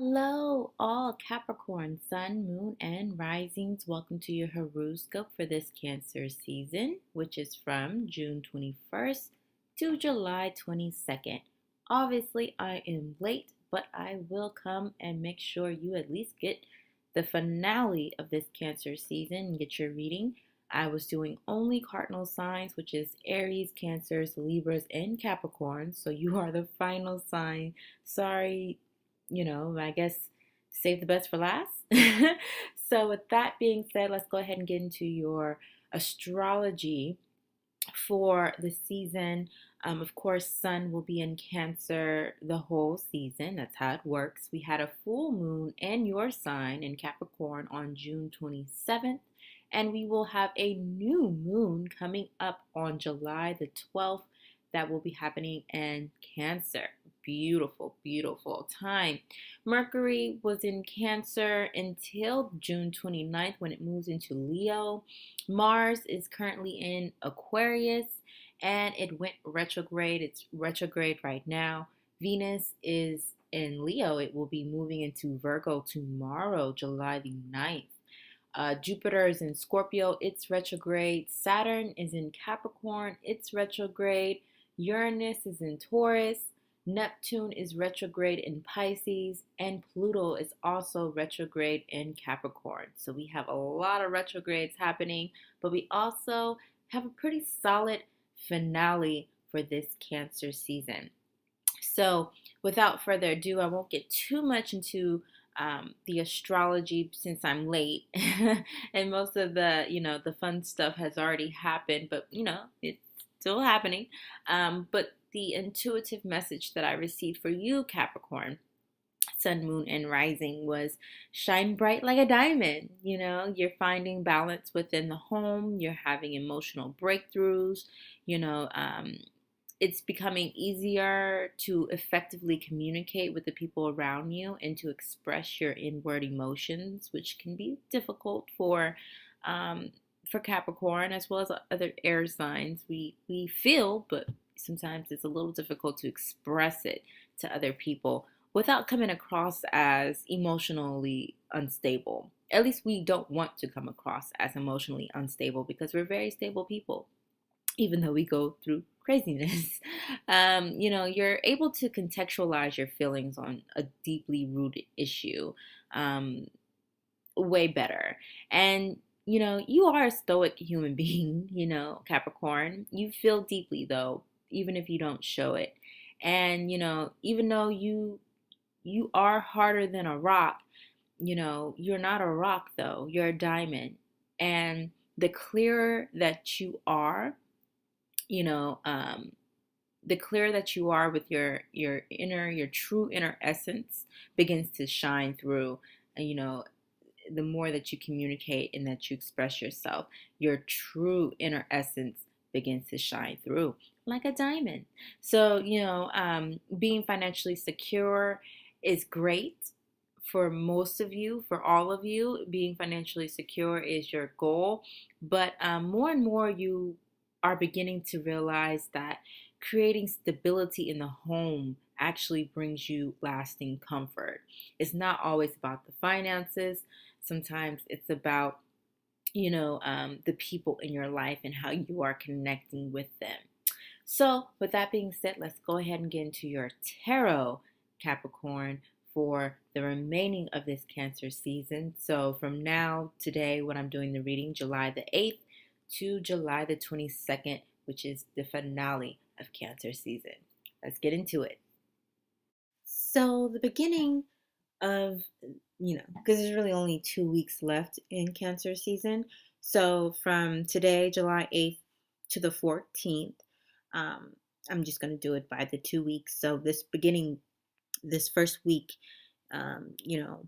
Hello, all Capricorn, Sun, Moon, and Risings. Welcome to your Heruscope for this Cancer season, which is from June 21st to July 22nd. Obviously, I am late, but I will come and make sure you at least get the finale of this Cancer season and get your reading. I was doing only cardinal signs, which is Aries, Cancers, Libras, and Capricorn. So you are the final sign. Sorry, I guess save the best for last. So, with that being said, let's go ahead and get into your astrology for the season. Of course, Sun will be in Cancer the whole season. That's how it works. We had a full moon in your sign in Capricorn on June 27th, and we will have a new moon coming up on July the 12th that will be happening in Cancer. Beautiful, beautiful time. Mercury was in Cancer until June 29th when it moves into Leo. Mars is currently in Aquarius and it went retrograde. It's retrograde right now. Venus is in Leo. It will be moving into Virgo tomorrow, July the 9th. Jupiter is in Scorpio. It's retrograde. Saturn is in Capricorn. It's retrograde. Uranus is in Taurus. Neptune is retrograde in Pisces, and Pluto is also retrograde in Capricorn. So we have a lot of retrogrades happening, but we also have a pretty solid finale for this Cancer season. So without further ado, I won't get too much into the astrology since I'm late, and most of the fun stuff has already happened, but it's still happening. But the intuitive message that I received for you, Capricorn, Sun, Moon, and Rising, was shine bright like a diamond. You're finding balance within the home. You're having emotional breakthroughs. You know, um, it's becoming easier to effectively communicate with the people around you and to express your inward emotions, which can be difficult for Capricorn as well as other air signs. We feel, but sometimes it's a little difficult to express it to other people without coming across as emotionally unstable. At least we don't want to come across as emotionally unstable because we're very stable people, even though we go through craziness. You're able to contextualize your feelings on a deeply rooted issue way better. And you are a stoic human being, Capricorn. You feel deeply though, even if you don't show it. And even though you are harder than a rock, you're not a rock though. You're a diamond. And the clearer that you are, you know, um, the clearer that you are with your true inner essence begins to shine through. And the more that you communicate and that you express yourself, your true inner essence begins to shine through like a diamond. So, being financially secure is great for most of you, for all of you. Being financially secure is your goal, but more and more you are beginning to realize that creating stability in the home actually brings you lasting comfort. It's not always about the finances. Sometimes it's about, the people in your life and how you are connecting with them. So, with that being said, let's go ahead and get into your tarot, Capricorn, for the remaining of this Cancer season. So, from now, today, when I'm doing the reading, July the 8th to July the 22nd, which is the finale of Cancer season. Let's get into it. So, the beginning of, because there's really only 2 weeks left in Cancer season. So from today, July 8th to the 14th, um, I'm just going to do it by the 2 weeks. So this first week, um, you know,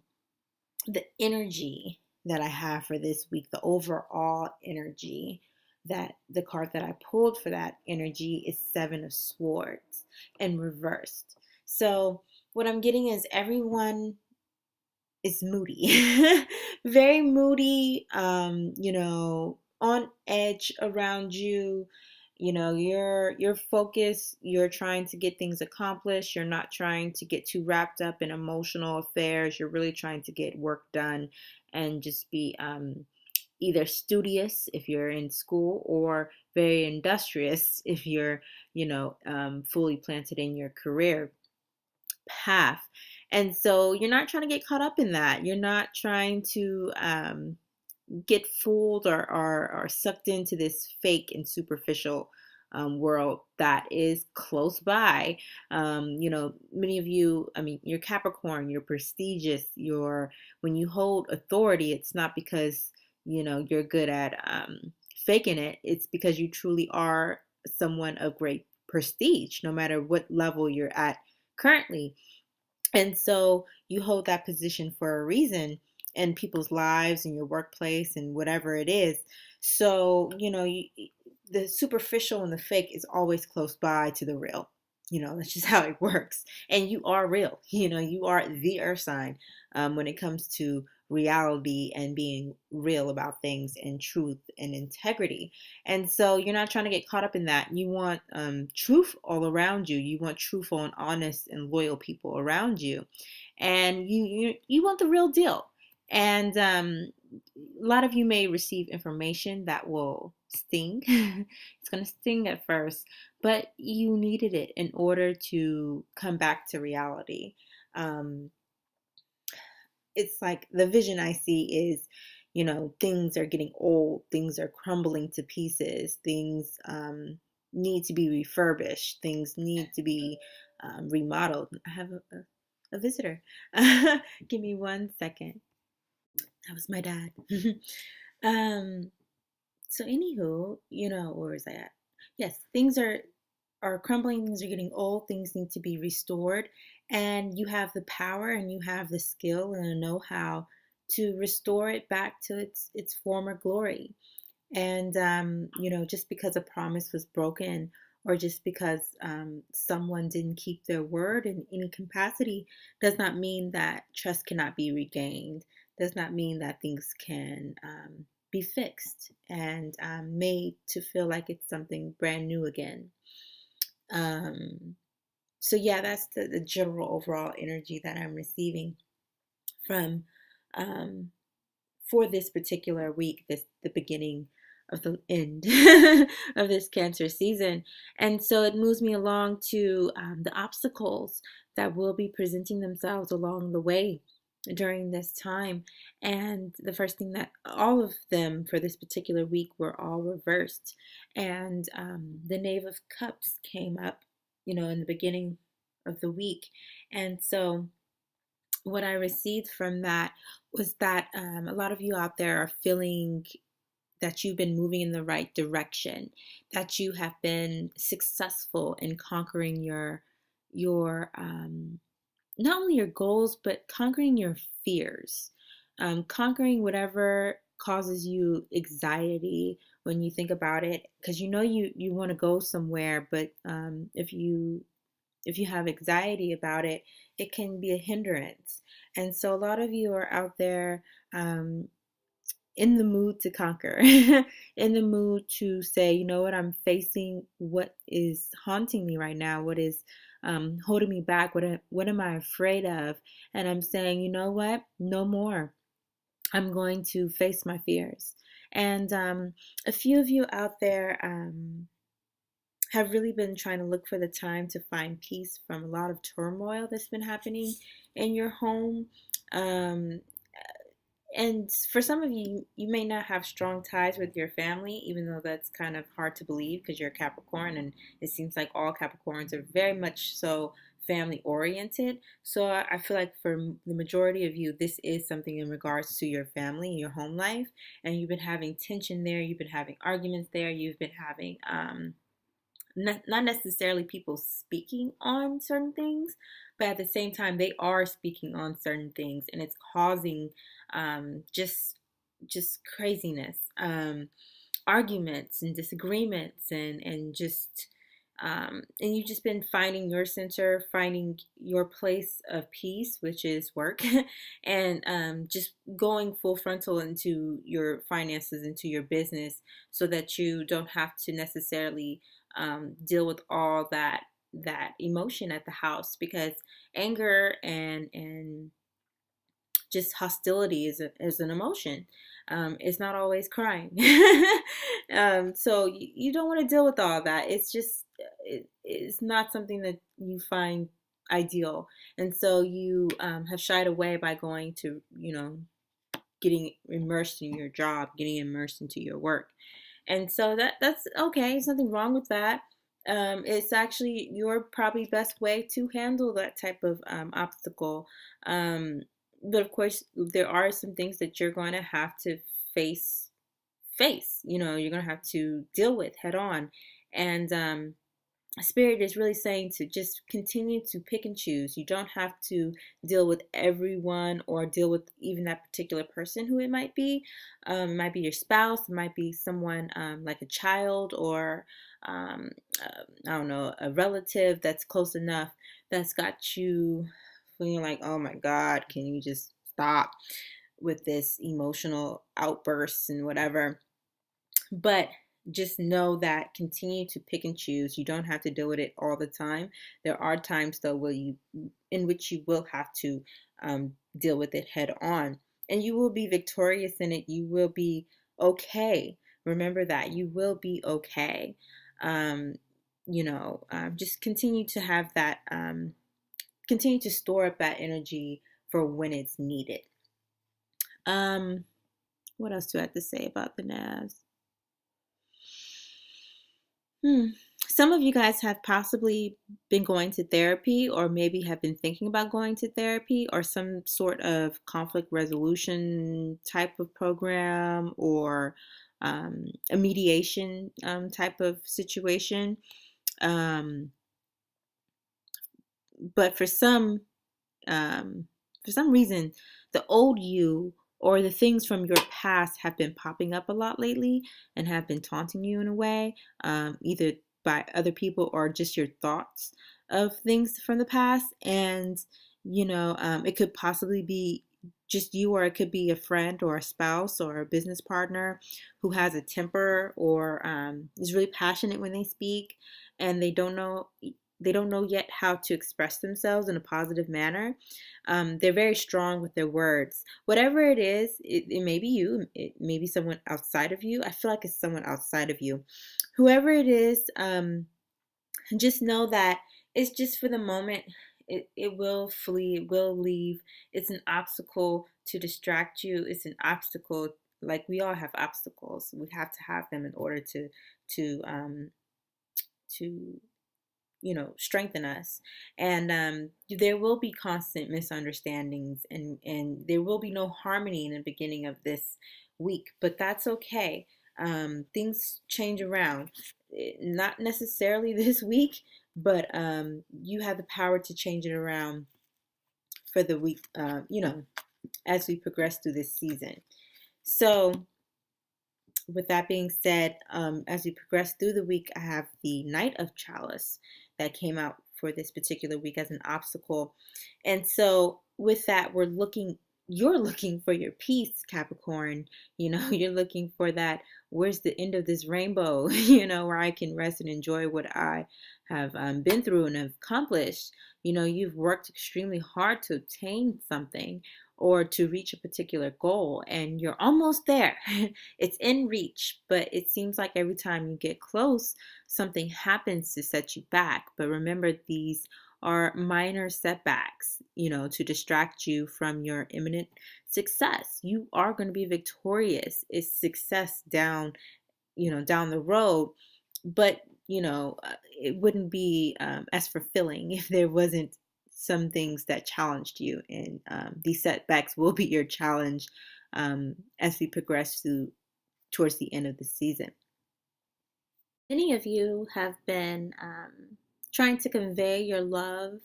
the energy that I have for this week, the overall energy, that the card that I pulled for that energy is Seven of Swords and reversed. So what I'm getting is everyone is moody, very moody, on edge around you. you're focused, you're trying to get things accomplished, you're not trying to get too wrapped up in emotional affairs, you're really trying to get work done and just be either studious if you're in school or very industrious if you're fully planted in your career path. And so you're not trying to get caught up in that. You're not trying to get fooled or sucked into this fake and superficial world that is close by. Many of you, I mean, you're Capricorn, you're prestigious, when you hold authority, it's not because, you're good at faking it. It's because you truly are someone of great prestige, no matter what level you're at currently. And so you hold that position for a reason in people's lives, in your workplace, and whatever it is. So, the superficial and the fake is always close by to the real. That's just how it works. And you are real. You are the earth sign when it comes to reality and being real about things and truth and integrity. And so you're not trying to get caught up in that. You want truth all around you. You want truthful and honest and loyal people around you. And you want the real deal. And a lot of you may receive information that will sting. It's going to sting at first, but you needed it in order to come back to reality. It's like the vision I see is, things are getting old, things are crumbling to pieces, things need to be refurbished, things need to be remodeled. I have a visitor. Give me 1 second. That was my dad. um, so anywho, where is I at? Yes, things are crumbling, things are getting old, things need to be restored, and you have the power and you have the skill and the know-how to restore it back to its former glory. And just because a promise was broken or just because someone didn't keep their word in any capacity does not mean that trust cannot be regained, does not mean that things can be fixed and made to feel like it's something brand new again. So yeah, that's the general overall energy that I'm receiving from for this particular week, the beginning of the end of this Cancer season. And so it moves me along to the obstacles that will be presenting themselves along the way during this time. And the first thing, that all of them for this particular week were all reversed. And the Knave of Cups came up, in the beginning of the week. And so what I received from that was that a lot of you out there are feeling that you've been moving in the right direction, that you have been successful in conquering your not only your goals, but conquering your fears, conquering whatever causes you anxiety when you think about it, because you want to go somewhere, but if you have anxiety about it, it can be a hindrance. And so a lot of you are out there in the mood to conquer, in the mood to say, you know what, I'm facing what is haunting me right now, what is holding me back, what am I afraid of? And I'm saying, you know what, no more. I'm going to face my fears. And a few of you out there have really been trying to look for the time to find peace from a lot of turmoil that's been happening in your home. And for some of you, you may not have strong ties with your family, even though that's kind of hard to believe because you're a Capricorn, and it seems like all Capricorns are very much so family oriented. So I feel like for the majority of you, this is something in regards to your family and your home life, and you've been having tension there, you've been having arguments there, you've been having not necessarily people speaking on certain things, but at the same time they are speaking on certain things, and it's causing just craziness, arguments and disagreements, and just And you've just been finding your center, finding your place of peace, which is work, and just going full frontal into your finances, into your business, so that you don't have to necessarily deal with all that emotion at the house, because anger and just hostility is an emotion. It's not always crying. So you don't want to deal with all that. It's just, it's not something that you find ideal. And so you have shied away by going to, getting immersed in your job, getting immersed into your work. And so that's okay. There's nothing wrong with that. It's actually your probably best way to handle that type of obstacle. But of course, there are some things that you're going to have to face. You're going to have to deal with head on. And Spirit is really saying to just continue to pick and choose. You don't have to deal with everyone or deal with even that particular person who it might be. It might be your spouse, it might be someone like a child, or I don't know, a relative that's close enough that's got you feeling like, oh my God, can you just stop with this emotional outbursts and whatever. But just know that continue to pick and choose. You don't have to deal with it all the time. There are times though in which you will have to deal with it head on, and you will be victorious in it. You will be okay. Remember that you will be okay. Just continue to have that. Continue to store up that energy for when it's needed. What else do I have to say about the Navs? Some of you guys have possibly been going to therapy, or maybe have been thinking about going to therapy, or some sort of conflict resolution type of program, or a mediation type of situation. But for some reason, the old you or the things from your past have been popping up a lot lately and have been taunting you in a way, either by other people or just your thoughts of things from the past. And, it could possibly be just you, or it could be a friend or a spouse or a business partner who has a temper, or is really passionate when they speak, and they don't know yet how to express themselves in a positive manner. They're very strong with their words. Whatever it is, it may be you, it may be someone outside of you. I feel like it's someone outside of you. Whoever it is, just know that it's just for the moment. It will flee, it will leave. It's an obstacle to distract you. It's an obstacle, like we all have obstacles. We have to have them in order to strengthen us. And there will be constant misunderstandings, and there will be no harmony in the beginning of this week, but that's okay. Things change around. Not necessarily this week, but you have the power to change it around for the week, as we progress through this season. So with that being said, as we progress through the week, I have the Knight of Chalice that came out for this particular week as an obstacle. And so with that, you're looking for your peace, Capricorn. You're looking for that, where's the end of this rainbow, where I can rest and enjoy what I have been through and have accomplished. You've worked extremely hard to obtain something or to reach a particular goal, and you're almost there. It's in reach, but it seems like every time you get close, something happens to set you back. But remember, these are minor setbacks, to distract you from your imminent success. You are going to be victorious. It's success down the road, but it wouldn't be as fulfilling if there wasn't some things that challenged you. And these setbacks will be your challenge as we progress towards the end of the season. Many of you have been trying to convey your love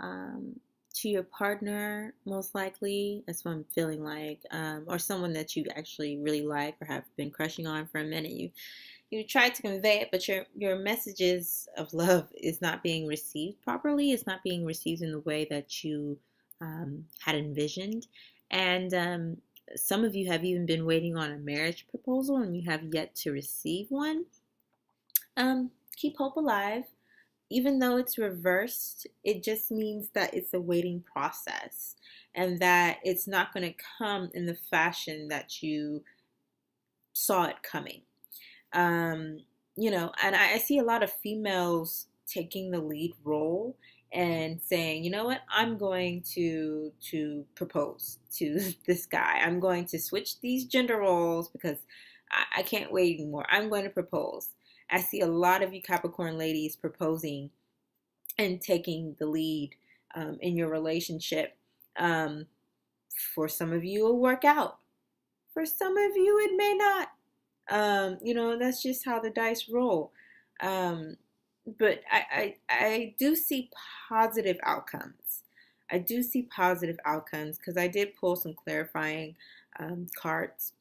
to your partner, most likely. That's what I'm feeling like. Or someone that you actually really like or have been crushing on for a minute. you try to convey it, but your messages of love is not being received properly. It's not being received in the way that you had envisioned. And some of you have even been waiting on a marriage proposal and you have yet to receive one. Keep hope alive. Even though it's reversed, it just means that it's a waiting process and that it's not going to come in the fashion that you saw it coming. And I see a lot of females taking the lead role and saying, you know what, I'm going to propose to this guy. I'm going to switch these gender roles because I can't wait anymore. I'm going to propose. I see a lot of you Capricorn ladies proposing and taking the lead in your relationship. For some of you, it'll work out. For some of you, it may not. That's just how the dice roll. But I do see positive outcomes. I do see positive outcomes because I did pull some clarifying cards.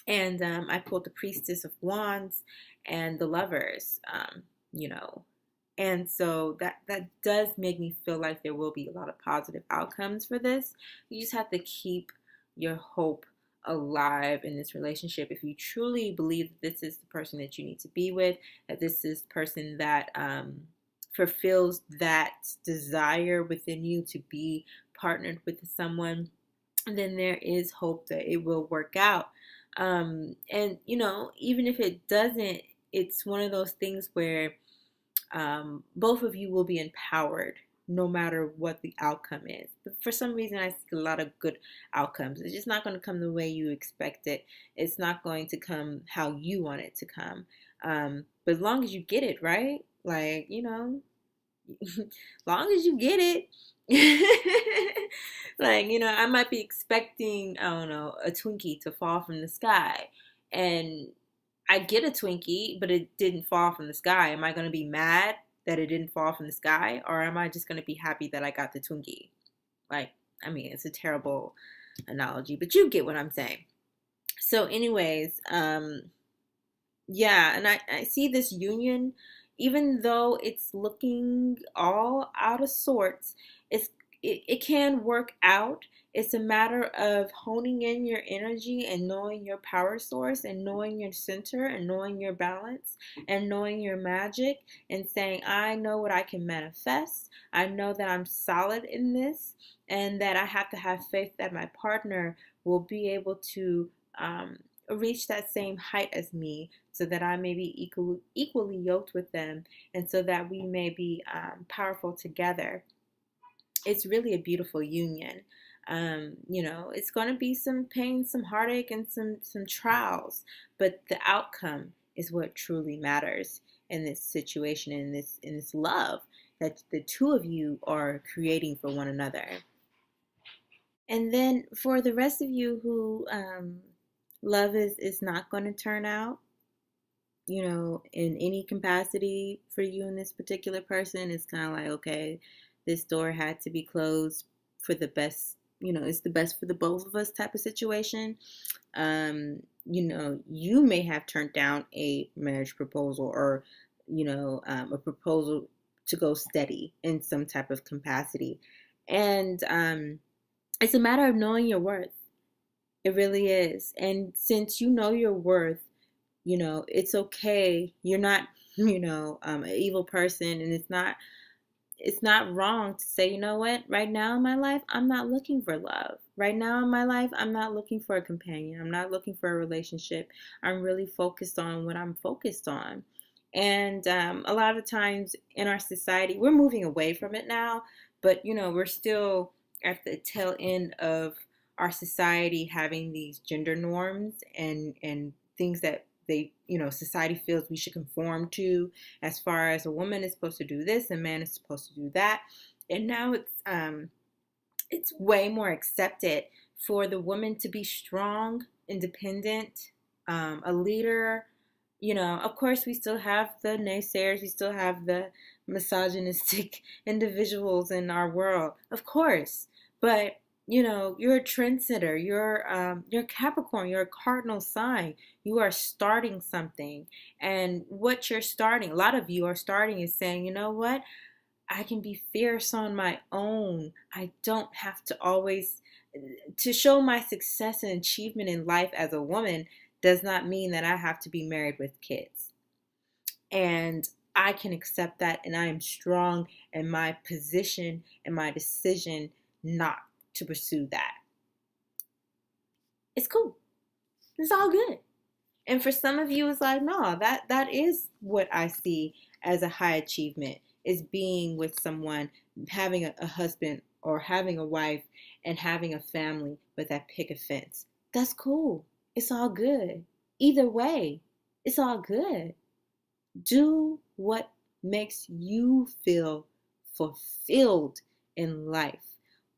And I pulled the Priestess of Wands and the Lovers, And so that does make me feel like there will be a lot of positive outcomes for this. You just have to keep your hope alive in this relationship. If you truly believe that this is the person that you need to be with, that this is the person that fulfills that desire within you to be partnered with someone, then there is hope that it will work out. And even if it doesn't, it's one of those things where both of you will be empowered no matter what the outcome is. But for some reason, I see a lot of good outcomes. It's just not going to come the way you expect it. It's not going to come how you want it to come. But as long as you get it, right? As long as you get it. I might be expecting, I don't know, a Twinkie to fall from the sky. And I get a Twinkie, but it didn't fall from the sky. Am I going to be mad that it didn't fall from the sky? Or am I just going to be happy that I got the Twinkie? It's a terrible analogy, but you get what I'm saying. So anyways, and I see this union, even though it's looking all out of sorts, it can work out. It's a matter of honing in your energy and knowing your power source and knowing your center and knowing your balance and knowing your magic and saying, I know what I can manifest. I know that I'm solid in this and that I have to have faith that my partner will be able to reach that same height as me so that I may be equally yoked with them and so that we may be powerful together. It's really a beautiful union. It's going to be some pain, some heartache, and some trials, but the outcome is what truly matters in this situation, in this love that the two of you are creating for one another. And then for the rest of you who love is not going to turn out, in any capacity for you and this particular person, it's kind of like, okay, this door had to be closed for the best, it's the best for the both of us type of situation. You may have turned down a marriage proposal or, a proposal to go steady in some type of capacity. And it's a matter of knowing your worth. It really is. And since you know your worth, it's okay. You're not, an evil person, and it's not wrong to say, you know what, right now in my life, I'm not looking for love. Right now in my life, I'm not looking for a companion. I'm not looking for a relationship. I'm really focused on what I'm focused on. And a lot of times in our society, we're moving away from it now, but, we're still at the tail end of our society having these gender norms and things that society feels we should conform to, as far as a woman is supposed to do this, a man is supposed to do that. And now it's way more accepted for the woman to be strong, independent, a leader. Of course, we still have the naysayers, we still have the misogynistic individuals in our world, of course. But you're a trendsetter. You're Capricorn. You're a cardinal sign. You are starting something, and what you're starting, a lot of you are starting, is saying, you know what? I can be fierce on my own. I don't have to always to show my success and achievement in life as a woman does not mean that I have to be married with kids. And I can accept that, and I am strong in my position and my decision not to pursue that. It's cool. It's all good. And for some of you, it's like, no, that is what I see as a high achievement, is being with someone, having a husband or having a wife and having a family with that picket fence. That's cool. It's all good. Either way, it's all good. Do what makes you feel fulfilled in life.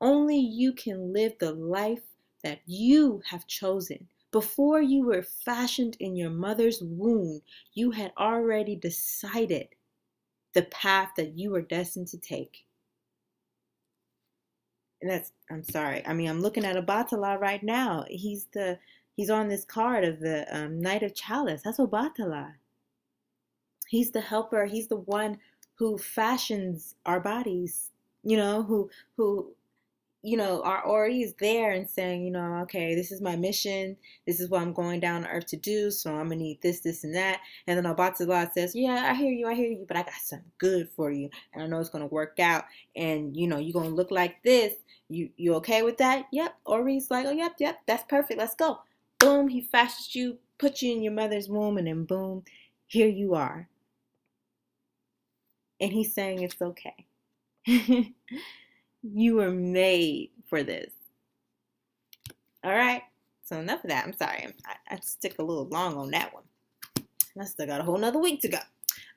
Only you can live the life that you have chosen. Before you were fashioned in your mother's womb, you had already decided the path that you were destined to take. And I'm sorry. I mean, I'm looking at Obatala right now. He's on this card of the Knight of Chalice. That's Obatala. He's the helper. He's the one who fashions our bodies. Who our Ori is there and saying, okay, this is my mission. This is what I'm going down to earth to do. So I'm going to need this, this, and that. And then Obatala says, yeah, I hear you, but I got something good for you. And I know it's going to work out. And, you're going to look like this. You okay with that? Yep. Ori's like, oh, yep, that's perfect. Let's go. Boom, he fashions you, puts you in your mother's womb, and then boom, here you are. And he's saying it's okay. You were made for this. All right. So enough of that. I'm sorry. I stick a little long on that one. I still got a whole nother week to go.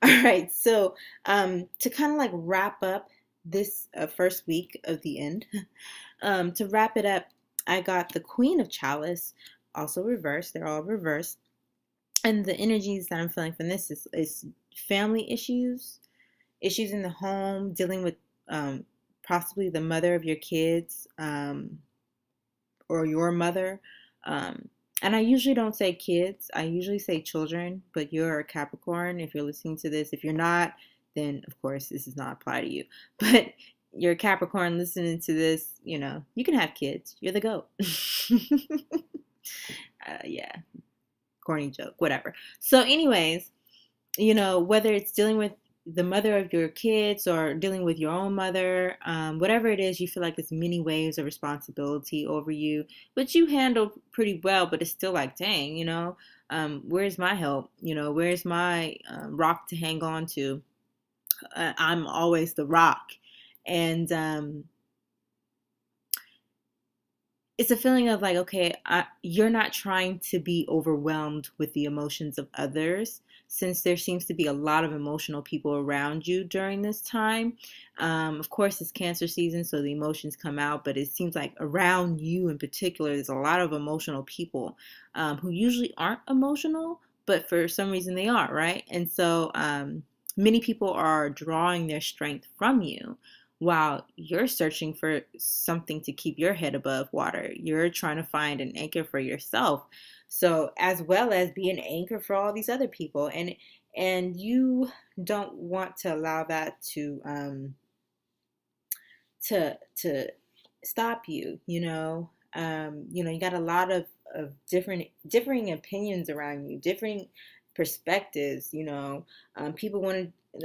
All right. So to kind of like wrap up this first week of the end, to wrap it up, I got the Queen of Chalice, also reversed. They're all reversed. And the energies that I'm feeling from this is family issues in the home, dealing with possibly the mother of your kids or your mother. And I usually don't say kids. I usually say children, but you're a Capricorn. If you're listening to this, if you're not, then of course this does not apply to you. But you're a Capricorn listening to this, you can have kids. You're the GOAT. Yeah. Corny joke, whatever. So anyways, whether it's dealing with the mother of your kids or dealing with your own mother, whatever it is, you feel like it's many waves of responsibility over you, which you handle pretty well, but it's still like, dang, where's my help? Where's my rock to hang on to? I'm always the rock. And it's a feeling of like, okay, you're not trying to be overwhelmed with the emotions of others, since there seems to be a lot of emotional people around you during this time. Of course, it's Cancer season, so the emotions come out, but it seems like around you in particular, there's a lot of emotional people who usually aren't emotional, but for some reason they are, right? And so many people are drawing their strength from you, while you're searching for something to keep your head above water. You're trying to find an anchor for yourself. So as well as be an anchor for all these other people. And you don't want to allow that to stop you, you got a lot of differing opinions around you, different perspectives,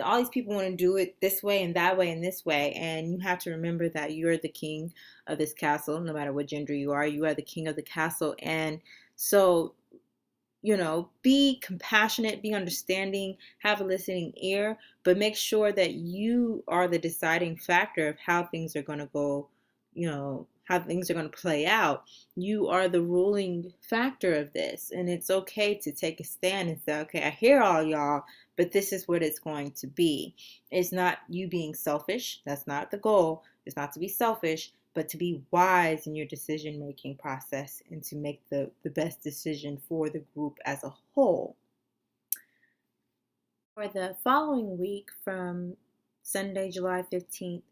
all these people want to do it this way and that way and this way, and you have to remember that you're the king of this castle. No matter what gender you are the king of the castle. And so be compassionate, be understanding, have a listening ear, but make sure that you are the deciding factor of how things are going to go, how things are going to play out. You are the ruling factor of this, and it's okay to take a stand and say, okay, I hear all y'all, but this is what it's going to be. It's not you being selfish. That's not the goal. It's not to be selfish, but to be wise in your decision-making process and to make the best decision for the group as a whole. For the following week, from Sunday, July 15th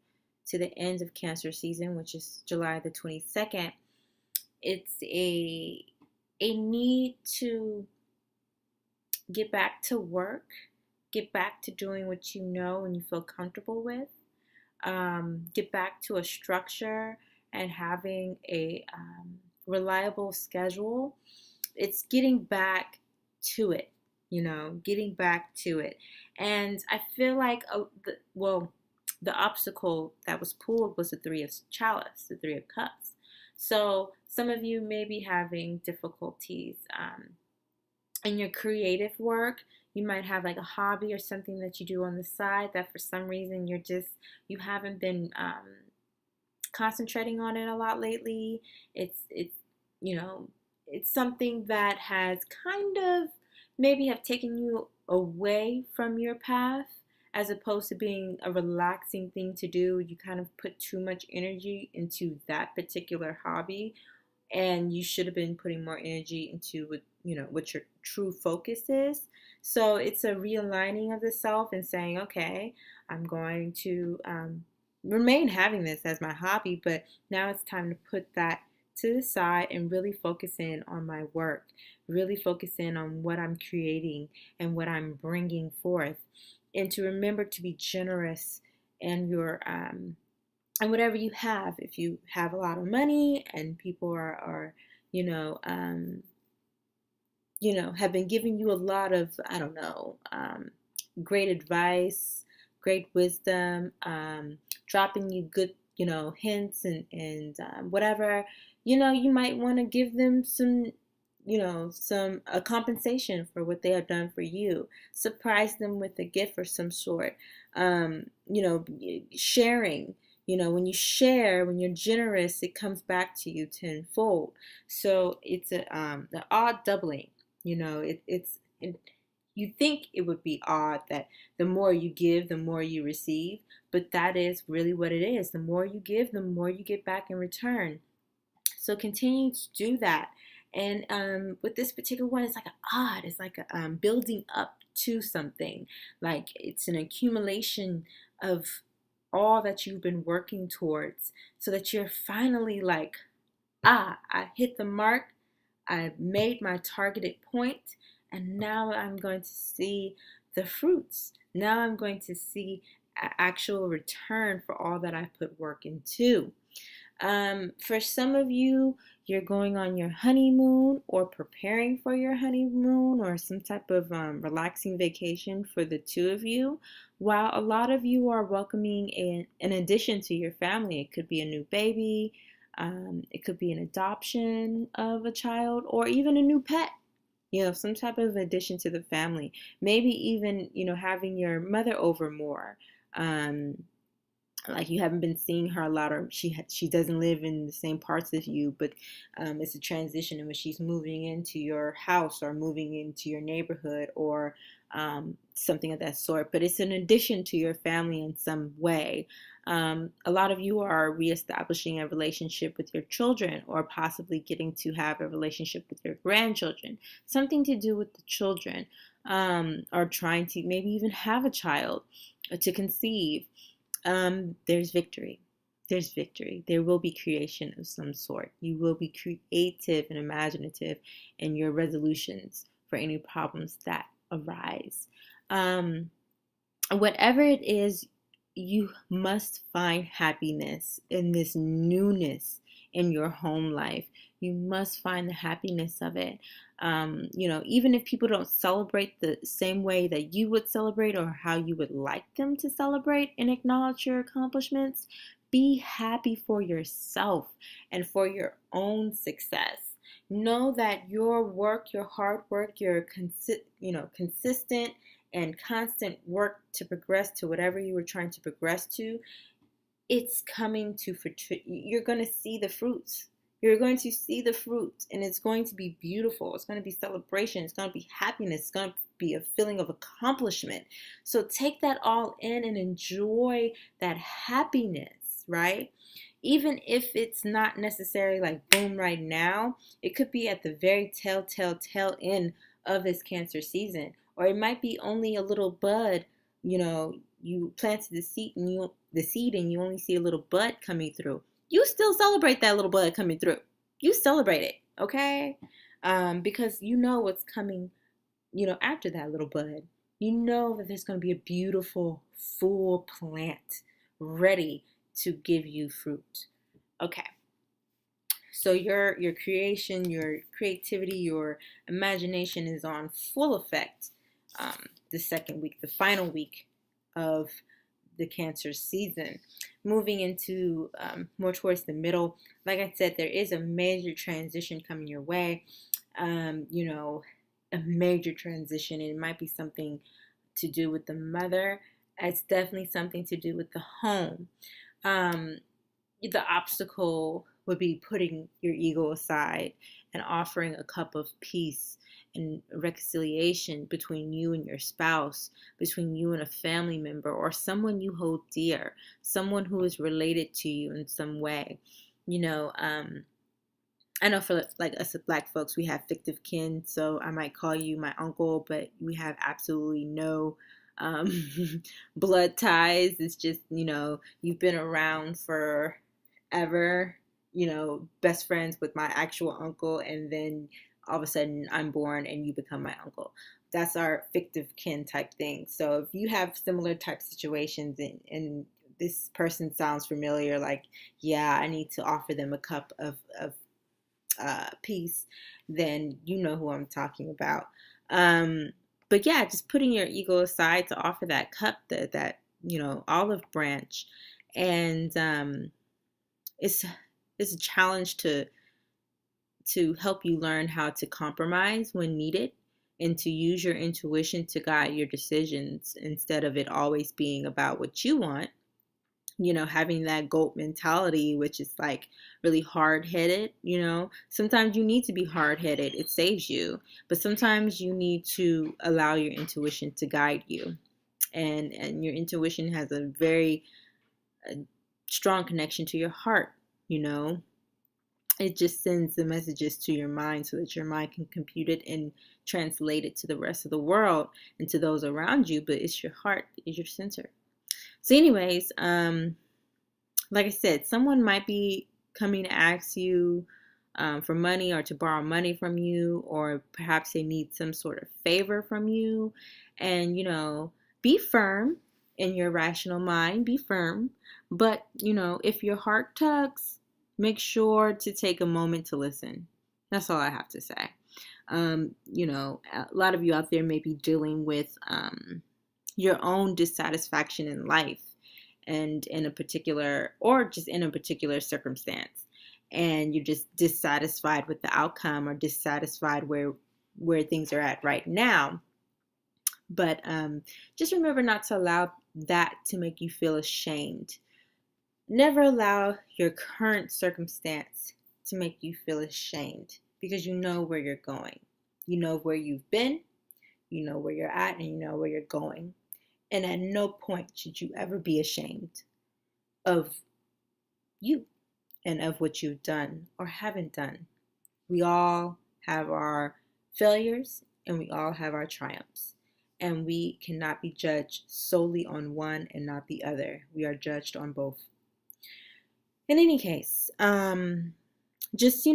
to the end of Cancer season, which is July the 22nd, it's a need to get back to work, get back to doing what you know and you feel comfortable with, get back to a structure and having a reliable schedule. It's getting back to it, getting back to it. And I feel like, the obstacle that was pulled was the Three of Chalice, the Three of Cups. So some of you may be having difficulties in your creative work. You might have like a hobby or something that you do on the side that for some reason you haven't been concentrating on it a lot lately. It's something that has kind of maybe have taken you away from your path, as opposed to being a relaxing thing to do. You kind of put too much energy into that particular hobby, and you should have been putting more energy into what your true focus is. So it's a realigning of the self and saying, okay, I'm going to remain having this as my hobby, but now it's time to put that to the side and really focus in on my work, really focus in on what I'm creating and what I'm bringing forth, and to remember to be generous in your and whatever you have. If you have a lot of money and people are have been giving you a lot of, great advice, great wisdom, dropping you good, hints and whatever, you might want to give them some, some a compensation for what they have done for you. Surprise them with a gift of some sort. Sharing. When you share, when you're generous, it comes back to you tenfold. So it's the odd doubling. You think it would be odd that the more you give, the more you receive, but that is really what it is. The more you give, the more you get back in return. So continue to do that. And with this particular one, it's like it's like a building up to something. Like it's an accumulation of all that you've been working towards, so that you're finally like, I hit the mark. I've made my targeted point, and now I'm going to see the fruits. Now I'm going to see actual return for all that I put work into. For some of you, you're going on your honeymoon or preparing for your honeymoon or some type of relaxing vacation for the two of you, while a lot of you are welcoming an addition to your family. It could be a new baby, it could be an adoption of a child, or even a new pet. Some type of addition to the family. Maybe even, having your mother over more. Like you haven't been seeing her a lot, or she doesn't live in the same parts as you, but it's a transition in which she's moving into your house or moving into your neighborhood, or something of that sort. But it's an addition to your family in some way. A lot of you are reestablishing a relationship with your children, or possibly getting to have a relationship with your grandchildren. Something to do with the children, or trying to maybe even have a child to conceive. There's victory. There's victory. There will be creation of some sort. You will be creative and imaginative in your resolutions for any problems that arise. Whatever it is, you must find happiness in this newness in your home life. You must find the happiness of it. Even if people don't celebrate the same way that you would celebrate, or how you would like them to celebrate and acknowledge your accomplishments, be happy for yourself and for your own success. Know that your work, your hard work, your consistent and constant work to progress to whatever you were trying to progress to, it's coming to fruition. You're going to see the fruits. You're going to see the fruit, and it's going to be beautiful. It's going to be celebration. It's going to be happiness. It's going to be a feeling of accomplishment. So take that all in and enjoy that happiness, right? Even if it's not necessarily like boom right now, it could be at the very tail end of this Cancer season. Or it might be only a little bud, you planted the seed and the seed and you only see a little bud coming through, you still celebrate that little bud coming through. You celebrate it, okay? Because you know what's coming, after that little bud. You know that there's going to be a beautiful, full plant ready to give you fruit. Okay. So your creation, your creativity, your imagination is on full effect the second week, the final week of the Cancer season. Moving into more towards the middle, like I said, there is a major transition coming your way. A major transition. It might be something to do with the mother. It's definitely something to do with the home. The obstacle would be putting your ego aside and offering a cup of peace and reconciliation between you and your spouse, between you and a family member, or someone you hold dear, someone who is related to you in some way. I know for like us Black folks, we have fictive kin, so I might call you my uncle, but we have absolutely no blood ties. It's just, you've been around forever, best friends with my actual uncle, and then all of a sudden I'm born and you become my uncle. That's our fictive kin type thing. So if you have similar type situations and this person sounds familiar, like, yeah, I need to offer them a cup of peace, then you know who I'm talking about. But yeah, just putting your ego aside to offer that cup, that olive branch, and it's a challenge to help you learn how to compromise when needed, and to use your intuition to guide your decisions instead of it always being about what you want. Having that goat mentality, which is like really hard-headed. Sometimes you need to be hard-headed. It saves you. But sometimes you need to allow your intuition to guide you. And your intuition has a very strong connection to your heart. It just sends the messages to your mind so that your mind can compute it and translate it to the rest of the world and to those around you. But it's your heart, is your center. So anyways, like I said, someone might be coming to ask you for money or to borrow money from you, or perhaps they need some sort of favor from you. And, be firm in your rational mind, be firm. But, if your heart tugs, make sure to take a moment to listen. That's all I have to say. A lot of you out there may be dealing with your own dissatisfaction in life and in a particular circumstance, and you're just dissatisfied with the outcome or dissatisfied where things are at right now. But just remember not to allow that to make you feel ashamed. Never allow your current circumstance to make you feel ashamed, because you know where you're going. You know where you've been, you know where you're at, and you know where you're going. And at no point should you ever be ashamed of you and of what you've done or haven't done. We all have our failures and we all have our triumphs. And we cannot be judged solely on one and not the other. We are judged on both. In any case, just,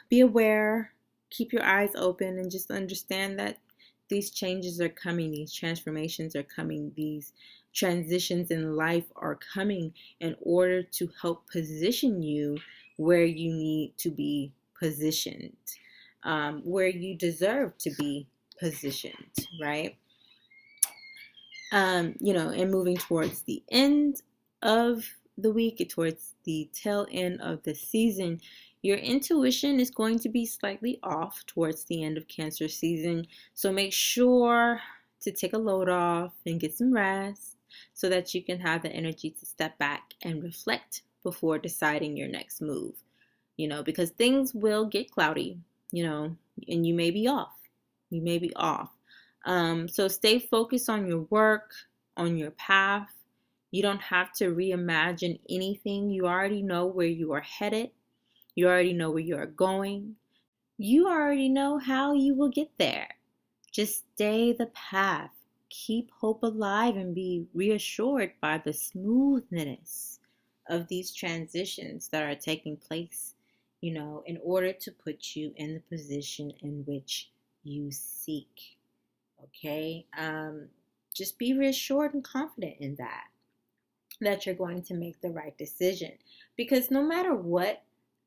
be aware, keep your eyes open, and just understand that these changes are coming, these transformations are coming, these transitions in life are coming in order to help position you where you need to be positioned, where you deserve to be positioned, right? And moving towards the end of the week, towards the tail end of the season, your intuition is going to be slightly off towards the end of Cancer season. So make sure to take a load off and get some rest so that you can have the energy to step back and reflect before deciding your next move. Because things will get cloudy, and you may be off. You may be off. So stay focused on your work, on your path. You don't have to reimagine anything. You already know where you are headed. You already know where you are going. You already know how you will get there. Just stay the path. keep hope alive and be reassured by the smoothness of these transitions that are taking place, in order to put you in the position in which you seek. Okay? Just be reassured and confident in that you're going to make the right decision. Because no matter what,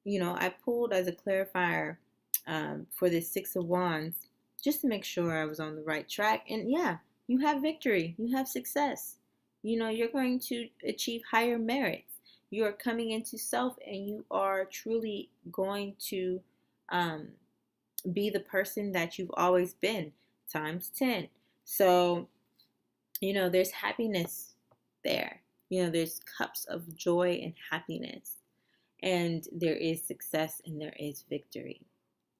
I pulled as a clarifier for this Six of Wands just to make sure I was on the right track. And yeah, you have victory, you have success. You're going to achieve higher merits. You are coming into self, and you are truly going to be the person that you've always been times 10. So, there's happiness there. There's cups of joy and happiness, and there is success and there is victory.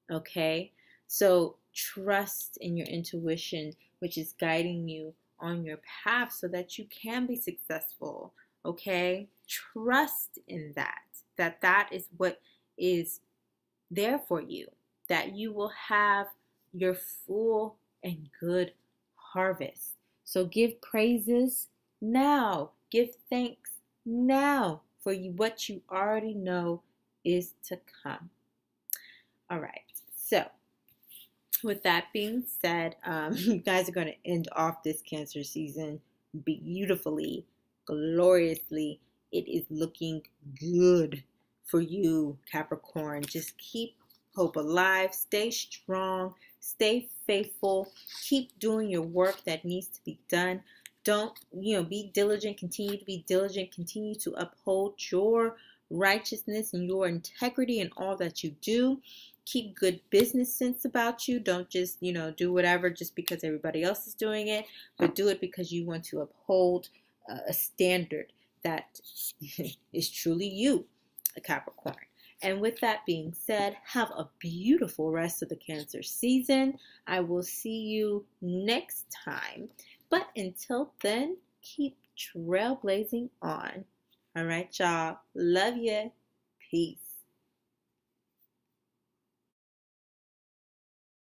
Okay? So trust in your intuition, which is guiding you on your path so that you can be successful. Okay? Trust in that is what is there for you, that you will have your full and good harvest. So give praises now. Give thanks now for what you already know is to come. All right. So with that being said, you guys are going to end off this Cancer season beautifully, gloriously. It is looking good for you, Capricorn. Just keep hope alive. Stay strong. Stay faithful. Keep doing your work that needs to be done. Don't, be diligent. Continue to be diligent. Continue to uphold your righteousness and your integrity in all that you do. Keep good business sense about you. Don't just, do whatever just because everybody else is doing it, but do it because you want to uphold a standard that is truly you, a Capricorn. And with that being said, have a beautiful rest of the Cancer season. I will see you next time. But until then, keep trailblazing on. All right, y'all. Love ya. Peace.